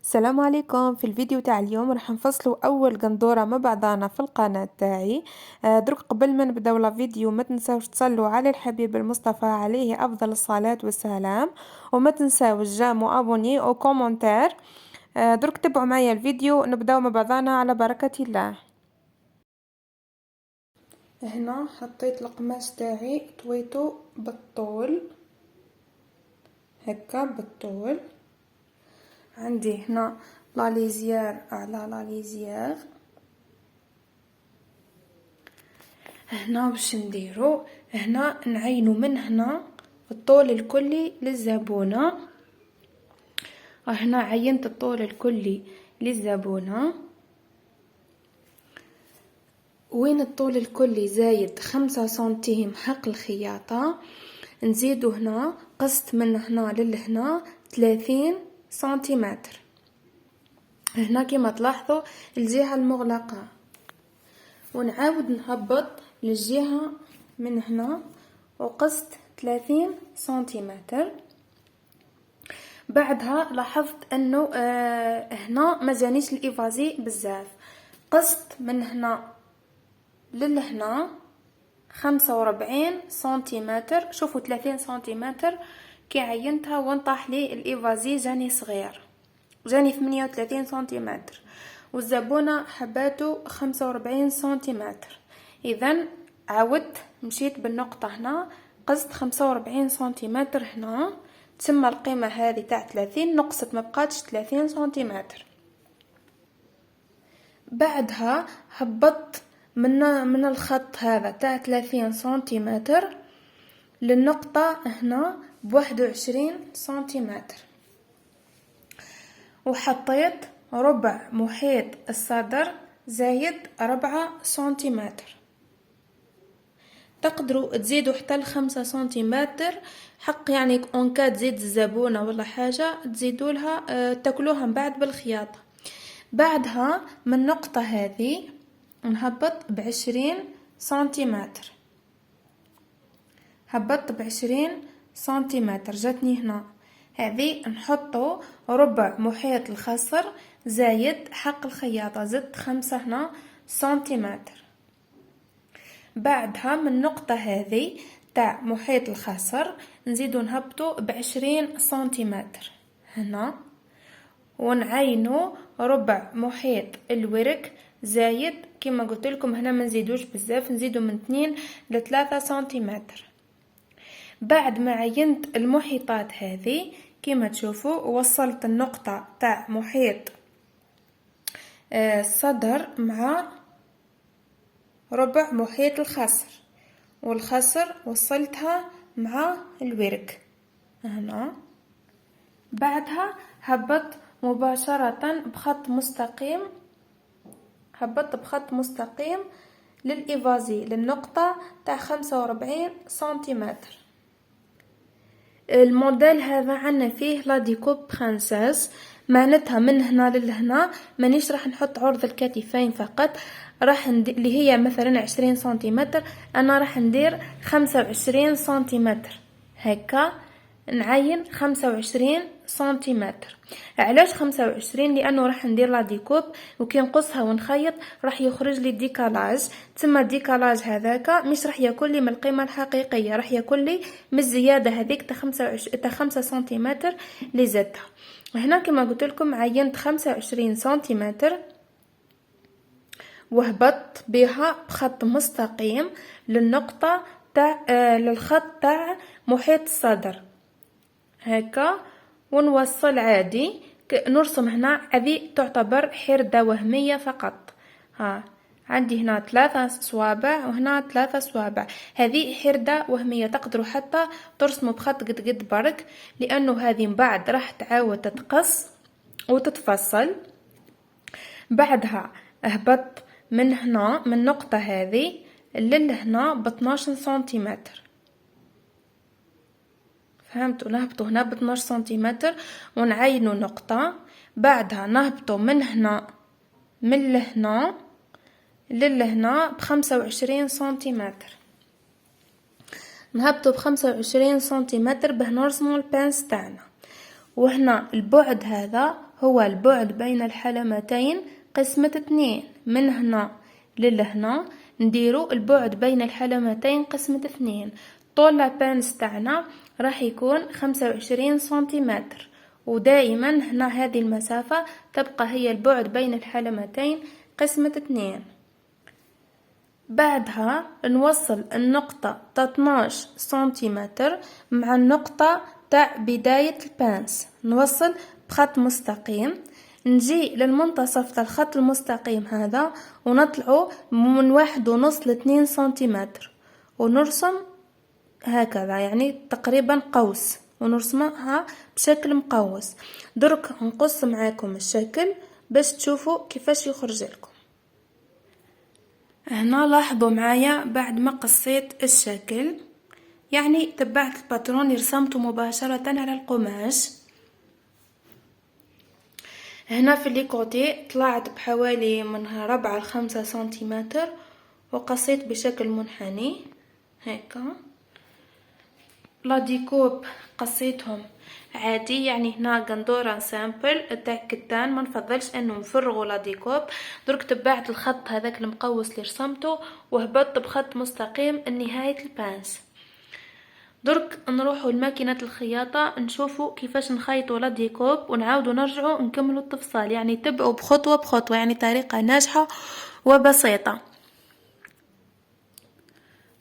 السلام عليكم. في الفيديو تاع اليوم راح نفصلوا اول قندوره مع بعضنا في القناه تاعي. درك قبل ما نبداو لا فيديو ما تنساوش تصلوا على الحبيب المصطفى عليه افضل الصلاه والسلام، وما تنساوش جام وابوني او كومنتير. درك تبعوا معايا الفيديو نبداو مع بعضنا على بركه الله. هنا حطيت القماش تاعي طويته بالطول هكا بالطول. عندي هنا لاليزيار على لاليزيار. هنا باش نديرو هنا نعينو من هنا الطول الكلي للزبونة. هنا عينت الطول الكلي للزبونة. وين الطول الكلي زايد 5 سنتيم حق الخياطة، نزيدو هنا قسط من هنا للهنا 30 سنتيمتر. هنا كما تلاحظوا الجهة المغلقة، ونعاود نهبط للجهة من هنا وقسط 30 سنتيمتر. بعدها لاحظت انه هنا ما جانيش الإيفازي بزاف، قسط من هنا للهنا 45 سنتيمتر. شوفوا 30 سنتيمتر كي عينتها ونطاح لي الإيفازي جاني صغير، جاني 38 سنتيمتر، والزبونة حباته 45 سنتيمتر. إذن عاودت مشيت بالنقطة هنا قصد 45 سنتيمتر هنا، تسمى القيمة هذه تاع 30 نقصت، ما بقاتش 30 سنتيمتر. بعدها هبطت من الخط هذا تاع 30 سنتيمتر للنقطة هنا ب21 سنتيمتر، وحطيت ربع محيط الصدر زايد 4 سنتيمتر. تقدروا تزيدوا حتى ل5 سنتيمتر حق، يعني اونكا تزيد الزبونة ولا حاجة تزيدوا لها تاكلوها من بعد بالخياطة. بعدها من النقطة هذه نهبط ب20 سنتيمتر، هبطت ب20 سنتيمتر جاتني هنا. هذه نحطو ربع محيط الخصر زايد حق الخياطة، زدت 5 هنا سنتيمتر. بعدها من النقطة هذه تاع محيط الخصر نزيدو نهبطو ب20 سنتيمتر هنا، ونعينو ربع محيط الورك زايد كما قلت لكم هنا ما نزيدوش بزاف، نزيدو من 2 ل 3 سنتيمتر. بعد ما عينت المحيطات هذه كما تشوفوا وصلت النقطة تاع محيط الصدر مع ربع محيط الخصر، والخصر وصلتها مع الورك هنا. بعدها هبط مباشرة بخط مستقيم، هبط بخط مستقيم للإيفازي للنقطة تاع 45 سنتيمتر. الموديل هذا عنا فيه لا ديكوب برانسيس، معناتها من هنا للهنا مانيش راح نحط عرض الكتفين فقط، راح اللي هي مثلا 20 سنتيمتر انا راح ندير 25 سنتيمتر هكا، نعين 25 سنتيمتر. علاش 25؟ لانه راح ندير لا ديكوب وكي نقصها ونخيط راح يخرج لي ديكالاج، تسمى الديكالاج هذاك مش راح ياكل لي من القيمه الحقيقيه، راح ياكل لي من الزياده هذيك تاع 5 سنتيمتر اللي زدتها. هنا كما قلت لكم عينت 25 سنتيمتر وهبطت بها بخط مستقيم للنقطه تاع للخط تاع محيط الصدر هكا، ونوصل عادي نرسم هنا. هذه تعتبر حردة وهمية فقط. عندي هنا 3 صوابع وهنا 3 صوابع، هذه حردة وهمية، تقدروا حتى ترسموا بخط قد برك، لأنه هذه من بعد راح تعاود تتقص وتتفصل. بعدها هبط من هنا من النقطة هذه للهنا ب 12 سنتيمتر، فهمتوا؟ نهبطوا هنا ب 12 سنتيمتر ونعينوا نقطة. بعدها نهبطوا من هنا من لهنا للهنا ب 25 سنتيمتر، نهبطوا ب 25 سنتيمتر به نرسموا البانس تاعنا. وهنا البعد هذا هو البعد بين الحلمتين قسمة 2. من هنا لهنا نديرو البعد بين الحلمتين قسمة 2. طول لابانس تاعنا راح يكون 25 سنتيمتر، ودائما هنا هذه المسافة تبقى هي البعد بين الحلمتين قسمة 2. بعدها نوصل النقطة 12 سنتيمتر مع النقطة تاع بداية البانس، نوصل بخط مستقيم، نجي للمنتصف تاع الخط المستقيم هذا ونطلعو من 1.5 ل2 سنتيمتر، ونرسم هكذا يعني تقريبا قوس، ونرسمها بشكل مقوس. درك نقص معاكم الشكل باش تشوفوا كيفاش يخرج لكم. هنا لاحظوا معايا بعد ما قصيت الشكل، يعني تبعت الباترون اللي رسمته مباشرة على القماش. هنا في اللي كوتي طلعت بحوالي من 4 ل 5 سنتيمتر وقصيت بشكل منحني هكا. لا ديكوب قصيتهم عادي، يعني هنا قندورة سامبل تاع كتان، ما نفضلش انه نفرغوا لا ديكوب. درك تبعت الخط هذاك المقوس اللي رسمته وهبطت بخط مستقيم لنهاية البانس. درك نروحوا لماكينة الخياطة نشوفوا كيفاش نخيطوا لا ديكوب ونعاودوا نرجعوا نكملوا التفصيل، يعني تبعوا بخطوة بخطوة، يعني طريقة ناجحة وبسيطة.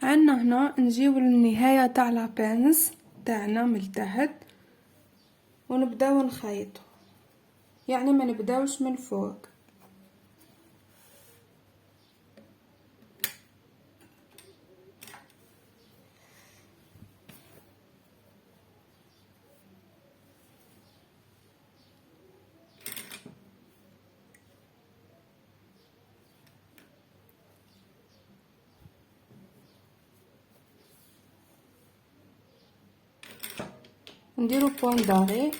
عنا هنا نجيو للنهاية تاع لابانس تاعنا من التحت ونبداو نخيطو، يعني ما نبداوش من فوق. نديرو بوان داري،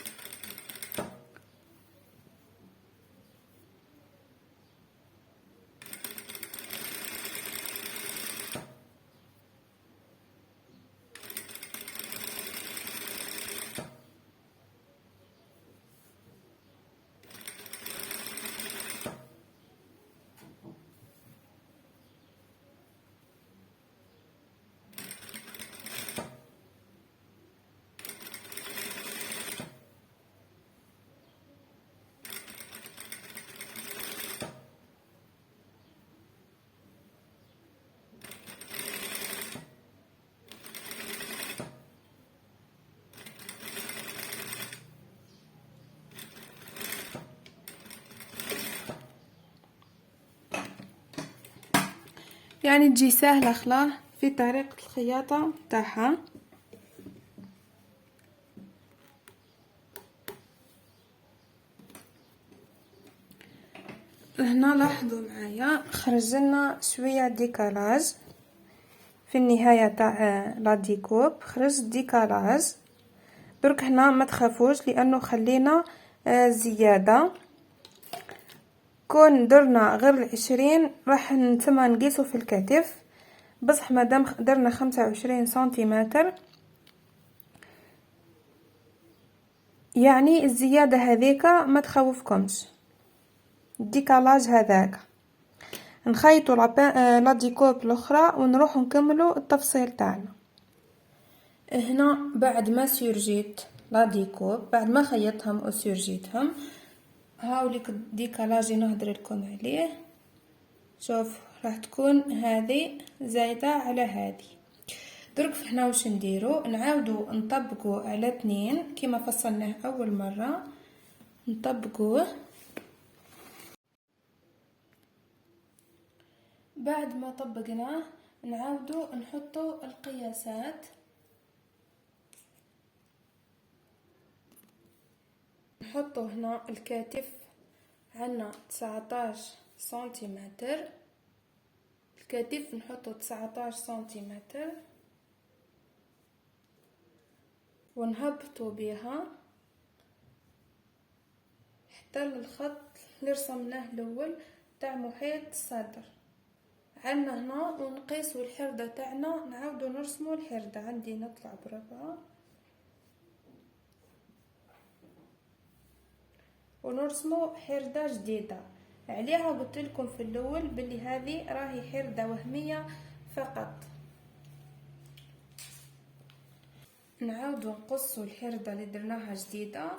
يعني تجي سهلة خلاه في طريقة الخياطة تاعها. هنا لاحظوا معايا خرج لنا شوية ديكالاج في النهاية تاع لا ديكوب، خرج ديكالاج. درك هنا ما تخافوش لانه خلينا زيادة، كون درنا غير 20 راح نتما نقيسو في الكتف، بصح مادام درنا 25 سنتيمتر يعني الزيادة هذيك ما تخوفكمش، الديكالاج هذاك. نخيطوا لا ديكوب الاخرى ونروح نكملوا التفصيل تاعنا. هنا بعد ما سيرجيت لا ديكوب، بعد ما خيطهم وسيرجيتهم، هاوليك الديكالاج نهضر لكم عليه. شوف راح تكون هذه زايدة على هذه. درك فحنا واش نديرو، نعاودو نطبقو على 2 كما فصلناه اول مرة، نطبقوه. بعد ما طبقناه نعاودو نحطو القياسات، نحطو هنا الكتف عنا 19 سنتيمتر، الكتف نحطو 19 سنتيمتر ونهبطو بها حتى للخط اللي رسمناه الاول تاع محيط الصدر. عنا هنا ونقيسو الحردة تاعنا، نعاودو نرسمو الحردة. عندي نطلع ب4 ونرسمو حردة جديدة. عليها قلت لكم في الاول باللي هذه راهي حردة وهمية فقط. نعاودو نقصو الحردة اللي درناها جديدة.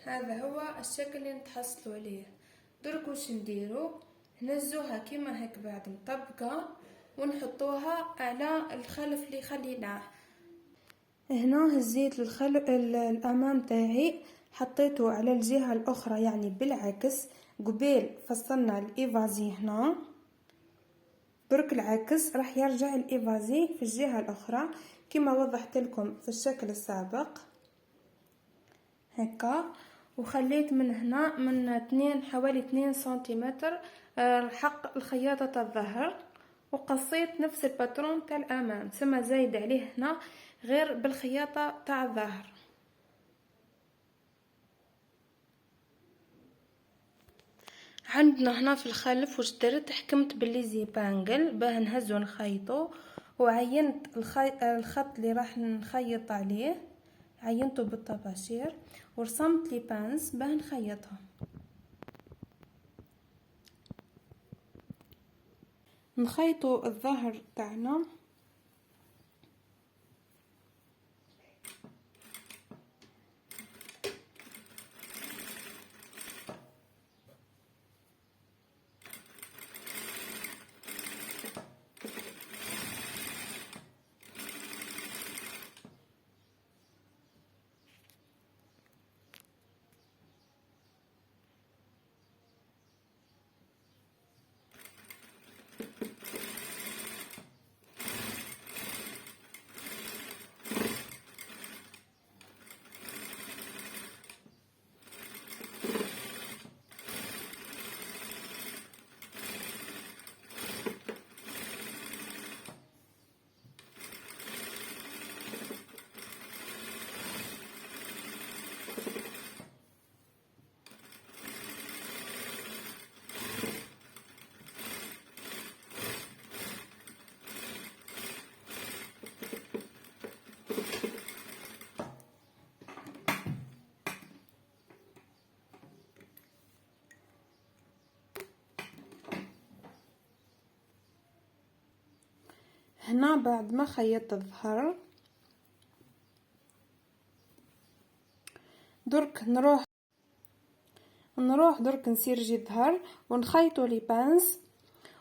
هذا هو الشكل اللي نتحصلوا عليه. درك واش نديرو، نهزوها كيما هيك بعد مطبقه ونحطوها على الخلف اللي خليناه. هنا هزيت الامام تاعي حطيته على الجهه الاخرى يعني بالعكس. قبيل فصلنا الايفازي هنا، درك العكس راح يرجع الايفازي في الجهه الاخرى كما وضحت لكم في الشكل السابق هكا. وخليت من هنا من حوالي 2 سنتيمتر حق الخياطة الظهر، وقصيت نفس الباترون تاع الامام، ثم زايد عليه هنا غير بالخياطة تاع الظهر. عندنا هنا في الخلف واش درت، حكمت باللي زيبانجل باه نهزو نخيطو، وعينت الخط اللي راح نخيط عليه، عينته بالطباشير ورسمت لي بانس باه نخيطها. نخيطوا الظهر تاعنا. هنا بعد ما خيطت الظهر درك نروح درك نسيرجي الظهر ونخيطوا لي بانس،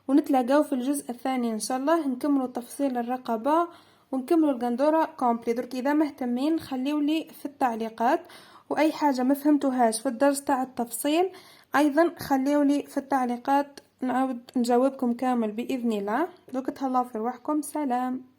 ونتلاقاو في الجزء الثاني ان شاء الله نكملوا تفصيل الرقبه ونكملوا القندوره كومبلي. درك اذا مهتمين خليوا لي في التعليقات، واي حاجه ما فهمتوهاش في الدرس تاع التفصيل ايضا خليوا لي في التعليقات، نعاود نجاوبكم كامل باذن الله. دوك تهلاو في رواحكم، سلام.